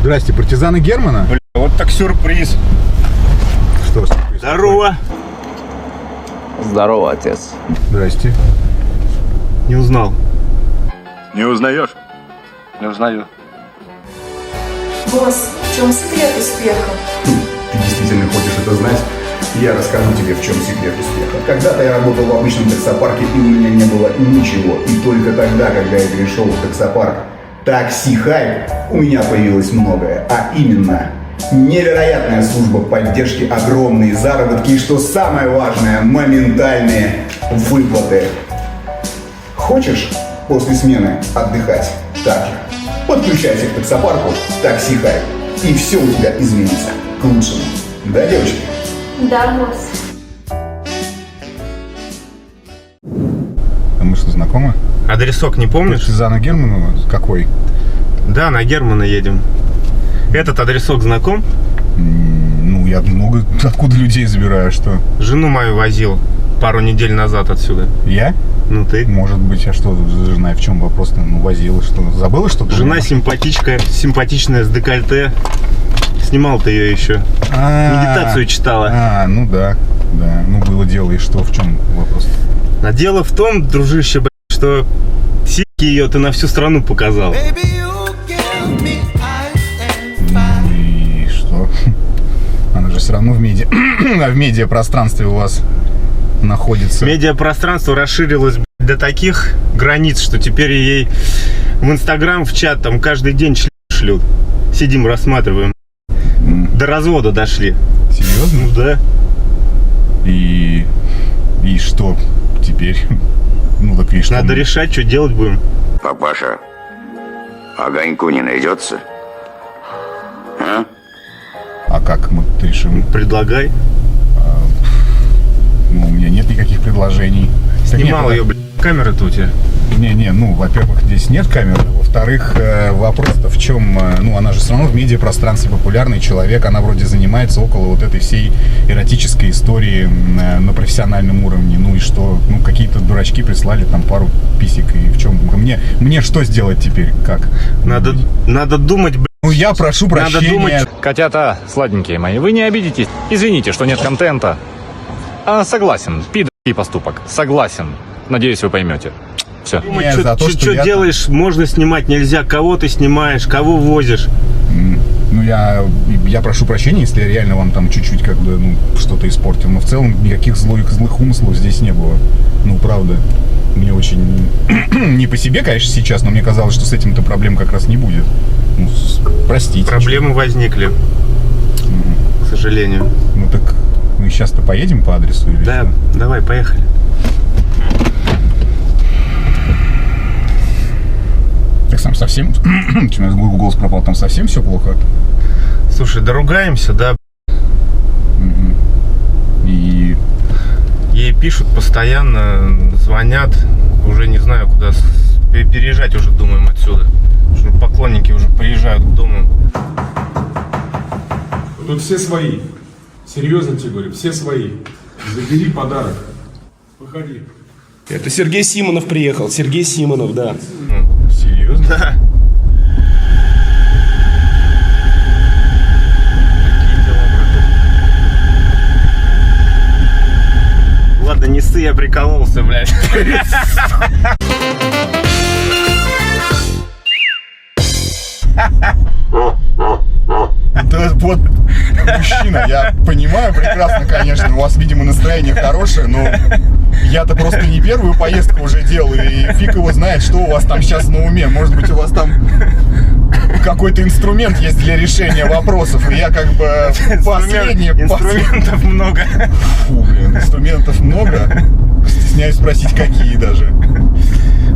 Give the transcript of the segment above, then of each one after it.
Здрасте, партизаны Германа? Бля, вот так сюрприз. Что сюрприз? Здорово. Здорово, отец. Здрасте. Не узнал. Не узнаешь? Не узнаю. Босс, в чем секрет успеха? Ты действительно хочешь это знать? Я расскажу тебе, в чем секрет успеха. Когда-то я работал в обычном таксопарке, и у меня не было ничего. И только тогда, когда я перешел в таксопарк Такси Хайп, у меня появилось многое. А именно, невероятная служба поддержки, огромные заработки и, что самое важное, моментальные выплаты. Хочешь после смены отдыхать? Так же. Подключайся к таксопарку Такси Хайп, и все у тебя изменится к лучшему. Да, девочки? Да, босс. А мы что, знакомы? Адресок не помнишь? Партизаны Германа какой? Да, на Германа едем. Этот адресок знаком? Ну, я много откуда людей забираю, что? Жену мою возил пару недель назад отсюда. Я? Ну ты? Может быть, а что за жена? В чем вопрос-то? Ну, возила, что? Забыла что-то? Жена симпатичная, с декольте. Снимал ты ее еще. Медитацию читала. Ну да. Да, ну было дело, и что? В чем вопрос? А дело в том, дружище, что сиськи ее ты на всю страну показал. Ну и что? Она же все равно в медиапространстве у вас находится. Медиапространство расширилось до таких границ, что теперь ей в Инстаграм, в чат там каждый день шлют. Сидим, рассматриваем. До развода дошли. Серьезно? Ну да. И что теперь? Ну так и что? Надо решать, что делать будем. Папаша, огоньку не найдется? А? А как мы решим? Предлагай. Ну, у меня нет никаких предложений. Снимал ее, камера-то у тебя. Не, ну, во-первых, здесь нет камеры. Во-вторых, вопрос-то в чем? Ну, она же все равно в медиапространстве популярный человек. Она вроде занимается около вот этой всей эротической истории на профессиональном уровне. Ну и что? Ну, какие-то дурачки прислали там пару писек. И в чем? Мне что сделать теперь? Как? Надо думать, Ну, я прошу прощения. Надо думать. Котята, сладенькие мои, вы не обидитесь. Извините, что нет контента. Согласен, пидорский поступок. Согласен. Надеюсь, вы поймете. Все. Не, за то, что Что я... делаешь, можно снимать, нельзя. Кого ты снимаешь, кого возишь. Ну, я прошу прощения, если я реально вам там чуть-чуть как бы, ну, что-то испортил. Но в целом никаких злых умыслов здесь не было. Ну, правда. Мне очень... не по себе, конечно, сейчас, но мне казалось, что с этим-то проблем как раз не будет. Ну, простите. Проблемы возникли, к сожалению. Ну, так мы сейчас-то поедем по адресу или Да, что? давай, поехали. Так сам совсем... Чем у нас голос пропал, там совсем все плохо? Слушай, доругаемся, да. И... Ей пишут постоянно, звонят. Уже не знаю, куда переезжать уже думаем отсюда. Потому что поклонники уже приезжают к дому. Тут все свои. Серьезно тебе говорю, все свои. Забери подарок. Выходи. Это Сергей Симонов приехал. Сергей Симонов, да. Серьезно? Да. Ладно, не ссы, я прикололся, блядь. Да, вот, мужчина, я понимаю прекрасно, конечно, у вас, видимо, настроение хорошее, но я-то просто не первую поездку уже делаю, и фиг его знает, что у вас там сейчас на уме. Может быть, у вас там какой-то инструмент есть для решения вопросов, и я как бы последний... Инструментов много. Фу, блин, инструментов много. Стесняюсь спросить, какие даже.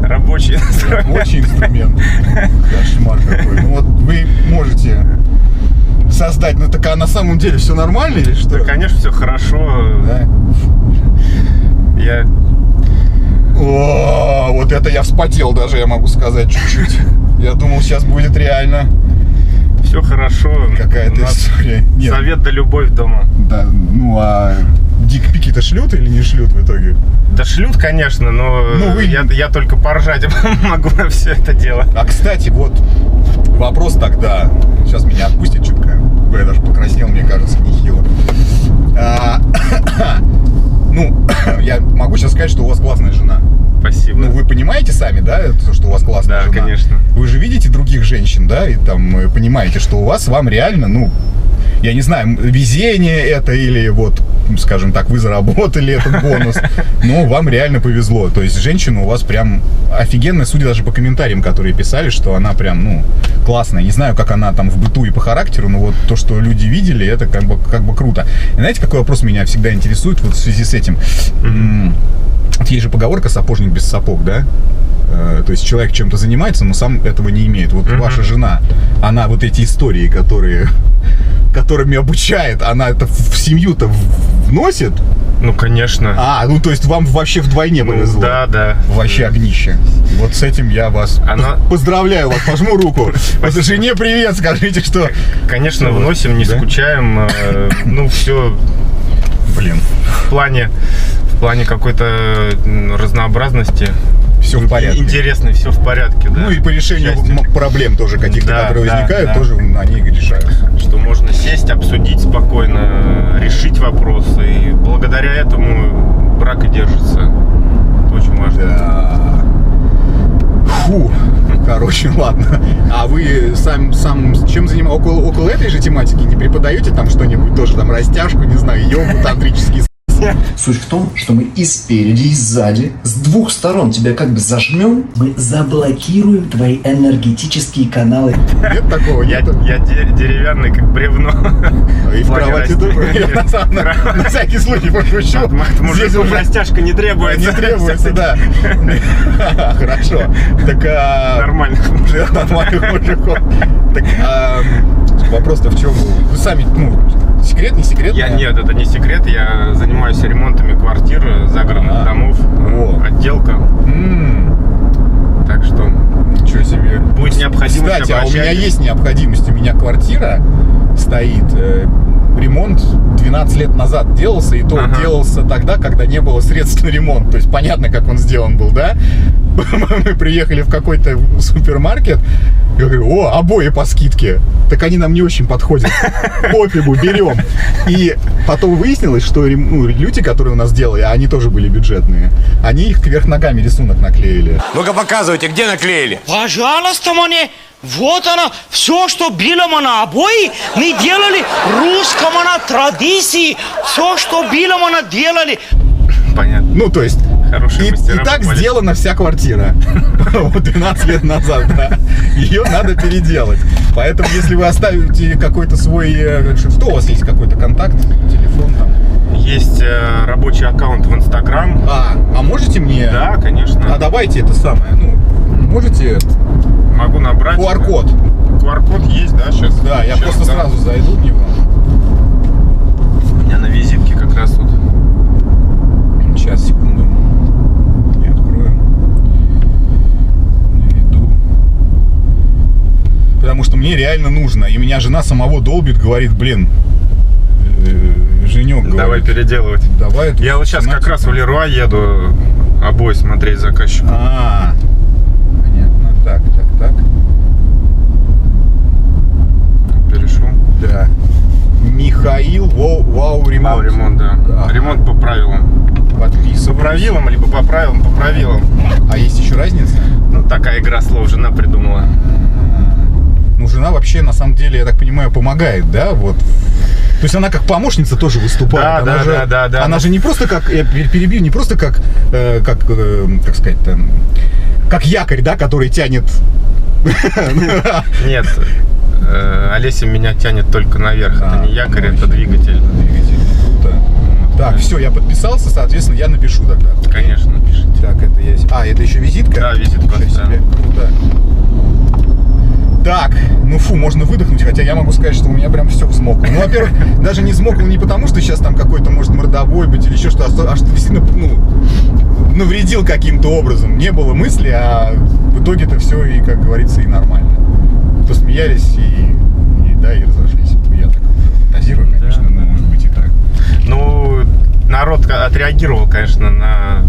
Рабочий инструмент. Рабочий инструмент. Кошмар какой. Ну вот вы можете создать, ну так а на самом деле все нормально или что? Да, конечно, все хорошо. Да? О, вот это я вспотел даже, я могу сказать, чуть-чуть. Я думал, сейчас будет реально Все хорошо. какая-то история. Нет. Совет да любовь дома. Да, ну а дикпики-то шлют или не шлют в итоге? Да шлют, конечно, но Ну, вы... я только поржать могу на все это дело. А кстати, вот вопрос тогда, сейчас меня отпустит чутка, я даже покраснел, мне кажется, нехило. Ну, я могу сейчас сказать, что у вас классная жена. Спасибо. Ну, вы понимаете сами, да, что у вас классная жена? Да, конечно. Вы же видите других женщин, да, и там понимаете, что у вас, вам реально, ну, я не знаю, везение это или вот, скажем так, вы заработали этот бонус, но вам реально повезло. То есть женщина у вас прям офигенная, судя даже по комментариям, которые писали, что она прям, ну, классная. Не знаю, как она там в быту и по характеру, но вот то, что люди видели, это как бы круто. И знаете, какой вопрос меня всегда интересует вот в связи с этим? Есть же поговорка «сапожник без сапог», да? То есть человек чем-то занимается, но сам этого не имеет. Вот ваша жена, она вот эти истории, которыми обучает, она это в семью-то вносит? Ну, конечно. Ну то есть вам вообще вдвойне повезло. Да. Вообще огнище. Вот с этим я вас поздравляю, вас пожму руку. Вот жене привет, скажите, что... Конечно, вносим, не скучаем. Ну, все, блин, в плане какой-то разнообразности. Все в порядке. Интересно, все в порядке, да. Ну и по решению проблем тоже каких-то, которые возникают, тоже они решаются. Что можно сесть, обсудить спокойно, решить вопросы. И благодаря этому брак и держится. Это очень важно. Да. Фу. Короче, ладно. А вы сам чем занимаетесь? Около этой же тематики не преподаете там что-нибудь тоже, там растяжку, не знаю, йогу, тантрический? Суть в том, что мы и спереди, и сзади, с двух сторон тебя как бы зажмем, мы заблокируем твои энергетические каналы. Нет такого? Я деревянный, как бревно. И в кровати тоже? На всякий случай пошучу. Здесь уже растяжка не требуется. Не требуется, да. Хорошо. Так, нормальных мужиков. Нормальных мужиков. Так, вопрос-то в чем? Вы сами, секрет, не секрет? Нет, это не секрет. Я занимаюсь ремонтами квартир, загородных домов, отделка. Так что ничего себе. Будет необходимость. Кстати, у меня есть необходимость. У меня квартира стоит. Ремонт 12 лет назад делался, и то делался тогда, когда не было средств на ремонт. То есть понятно, как он сделан был, да? Мы приехали в какой-то супермаркет, я говорю, обои по скидке. Так они нам не очень подходят. Пофигу, берем. И потом выяснилось, что люди, которые у нас делали, они тоже были бюджетные, они их кверх ногами рисунок наклеили. Ну-ка показывайте, где наклеили? Пожалуйста, мне. Вот она, все, что было на обои, мы делали русском традиции, все, что было, мы делали. Понятно. Ну, то есть, и так сделана вся квартира. 12 лет назад, да. Ее надо переделать. Поэтому, если вы оставите какой-то свой... Что у вас есть? Какой-то контакт? Телефон там? Есть рабочий аккаунт в Инстаграм. А можете мне... Да, конечно. А давайте это самое, можете... Могу набрать. QR-код. QR-код есть, да, сейчас? Да, я просто сразу зайду в него. У меня на визитке как раз вот. Сейчас, секунду. Я открою. Наведу. Потому что мне реально нужно. И меня жена самого долбит, говорит, блин, Женек, говорит. Давай переделывать. Давай. Я вот сейчас как раз в Леруа еду обои смотреть заказчику. Понятно. Так. Перешел. Да. Михаил Вау Ремонт. Вау Ремонт, да. Ремонт по правилам. Подписываюсь. По правилам, либо по правилам, по правилам. А есть еще разница? Такая игра слов жена придумала. Жена вообще, на самом деле, я так понимаю, помогает, да? Вот. То есть она как помощница тоже выступает. Да. Она же не просто как, я перебью, не просто как сказать, как якорь, да, который тянет. Нет, Олеся меня тянет только наверх. Это не якорь, это двигатель. Круто. Так, все, я подписался, соответственно, я напишу тогда. Конечно, напишите. Так, это есть. Это еще визитка? Да, визитка. Круто. Так, можно выдохнуть, хотя я могу сказать, что у меня прям все взмокло. Во-первых, даже не взмокло не потому, что сейчас там какой-то, может, мордобой быть или еще что, а что действительно, навредил каким-то образом. Не было мысли, а в итоге-то все, и, как говорится, и нормально. Посмеялись и разошлись. Я так фантазирую, конечно, но может быть и так. Народ отреагировал, конечно, на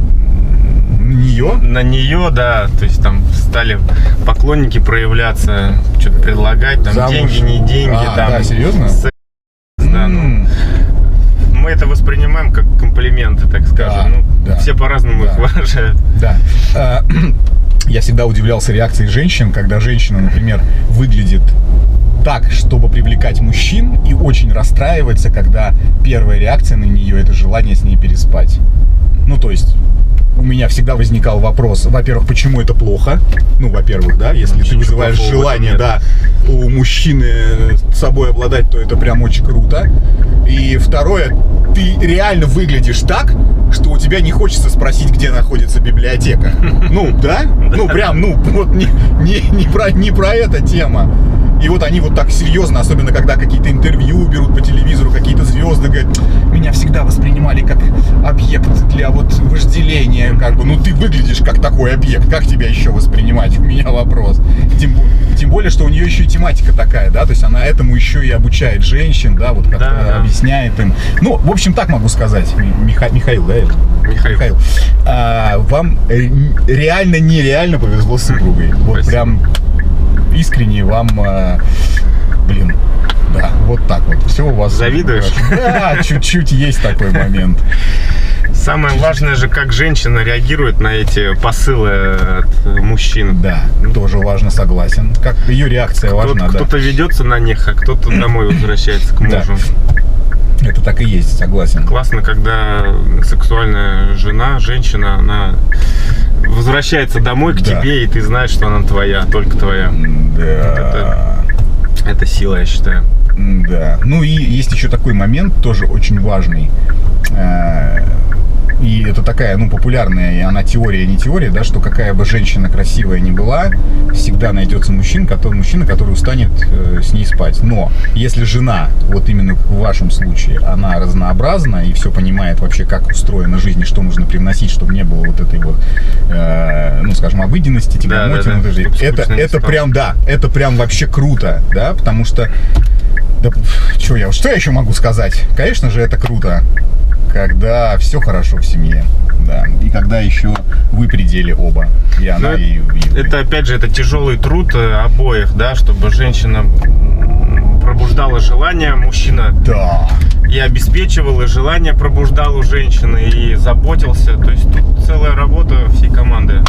нее? На нее, да. То есть там стали поклонники проявляться, что-то предлагать, там Замуж. деньги, не деньги. А, там, да, серьезно? Да, ну, мы это воспринимаем как комплименты, так скажем. Да, ну, да, все по-разному да. их выражают. Да. Я всегда удивлялся реакцией женщин, когда женщина, например, выглядит так, чтобы привлекать мужчин, и очень расстраивается, когда первая реакция на нее — это желание с ней переспать. Ну, то есть, у меня всегда возникал вопрос, во-первых, почему это плохо? Ну, во-первых, да, если ты вызываешь желание, да, у мужчины собой обладать, то это прям очень круто. И второе, ты реально выглядишь так, что у тебя не хочется спросить, где находится библиотека. Ну, да? Ну, прям, ну, вот не про это тема. И вот они вот так серьезно, особенно когда какие-то интервью берут по телевизору, какие-то звезды, говорят, меня всегда воспринимали как объект для вот вожделения, как бы, ну ты выглядишь как такой объект, как тебя еще воспринимать, у меня вопрос. Тем более, что у нее еще и тематика такая, да, то есть она этому еще и обучает женщин, да, вот как-то объясняет им. Ну, в общем, так могу сказать, Михаил, да? Михаил. Вам реально нереально повезло с супругой. Вот прям искренне вам, блин, да, вот так вот. Все у вас. Завидуешь? Да, чуть-чуть есть такой момент. Самое важное же, как женщина реагирует на эти посылы от мужчин. Да, тоже важно, согласен. Как ее реакция важна, да. Кто-то ведется на них, а кто-то домой возвращается к мужу. Да. Это так и есть, согласен. Классно, когда сексуальная жена, женщина, она возвращается домой к тебе, и ты знаешь, что она твоя, только твоя. Да. Вот это сила, я считаю. Да. Ну и есть еще такой момент, тоже очень важный. И это такая, ну, популярная, и она теория, не теория, да, что какая бы женщина красивая ни была, всегда найдется мужчина, который устанет с ней спать. Но если жена, вот именно в вашем случае, она разнообразна и все понимает вообще, как устроена жизнь и что нужно привносить, чтобы не было вот этой вот, ну, скажем, обыденности, это прям, да, это прям вообще круто, да, потому что, да, что я еще могу сказать? Конечно же, это круто, когда все хорошо в семье, да, и когда еще вы при деле оба, и она, и вы. Это, опять же, это тяжелый труд обоих, да, чтобы женщина пробуждала желание, мужчина и обеспечивал, и желание пробуждал у женщины, и заботился, то есть тут целая работа всей команды.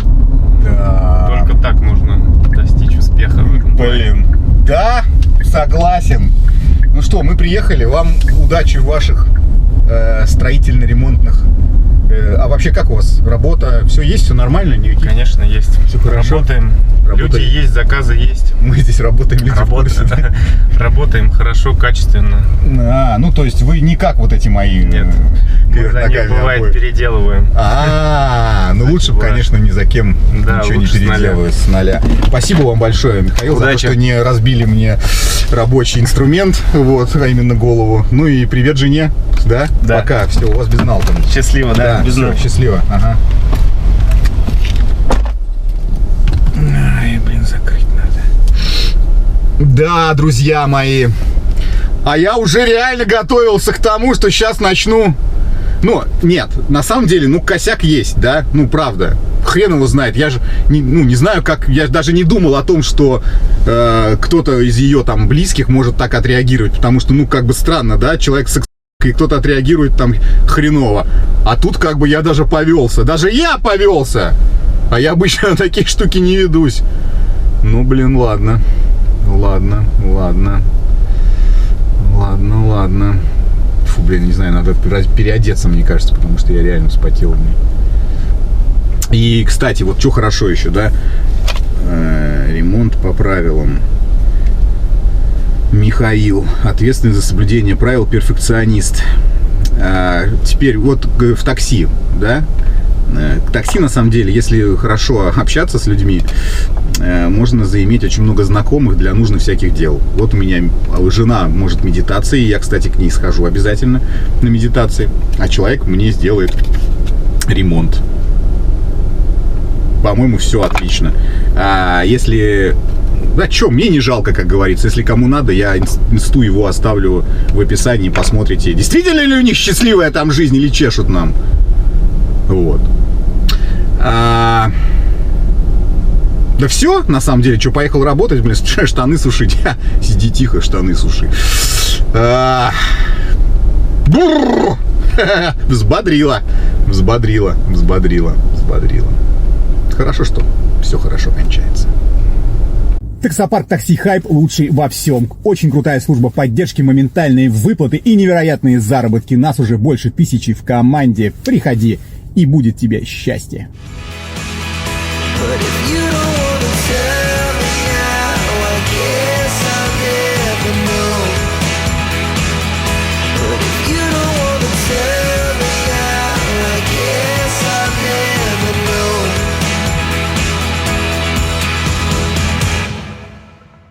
Да. Только так можно достичь успеха. Блин, да, согласен. Ну что, мы приехали, вам удачи в ваших строительно-ремонтных. А вообще как у вас работа? Все есть, все нормально? Никаких? Конечно, есть. Все хорошо? Работаем. Люди есть, заказы есть. Мы здесь работаем, люди в курсе, да? Работаем хорошо, качественно. Ну то есть вы не как вот эти мои... Нет. Мы за них, бывает, переделываем. Ну лучше бы, конечно, ни за кем ничего не переделываю с нуля. Спасибо вам большое, Михаил, за то, что не разбили мне рабочий инструмент, вот, а именно голову. Ну и привет жене, да? Пока, все, у вас безналка. Счастливо, да? Все, счастливо, ага. Ай, блин, закрыть надо. Да, друзья мои, а я уже реально готовился к тому, что сейчас начну. Ну, нет, на самом деле, ну, косяк есть, да, ну, правда. Хрен его знает, я же не знаю, как, я даже не думал о том, что кто-то из ее там близких может так отреагировать, потому что, ну, как бы странно, да, человек с и кто-то отреагирует там хреново. А тут как бы я даже повелся. Даже я повелся! А я обычно на такие штуки не ведусь. Ну, блин, ладно. Ладно. Фу, блин, не знаю, надо переодеться, мне кажется, потому что я реально вспотел. И, кстати, вот что хорошо еще, да? Ремонт по правилам. Михаил, ответственный за соблюдение правил, перфекционист. Теперь вот в такси, да? Такси, на самом деле, если хорошо общаться с людьми, можно заиметь очень много знакомых для нужных всяких дел. Вот у меня жена может медитации, я, кстати, к ней схожу обязательно на медитации, а человек мне сделает ремонт. По-моему, все отлично. А если... Да что, мне не жалко, как говорится. Если кому надо, я инсту его оставлю в описании, посмотрите, действительно ли у них счастливая там жизнь или чешут нам. Вот. Да все, на самом деле, что, поехал работать, блин, штаны сушить. Сиди тихо, штаны суши. Взбодрила. Хорошо, что все хорошо кончается. Таксопарк Такси Хайп лучший во всем. Очень крутая служба поддержки, моментальные выплаты и невероятные заработки. Нас уже больше 1000 в команде. Приходи, и будет тебе счастье. Put it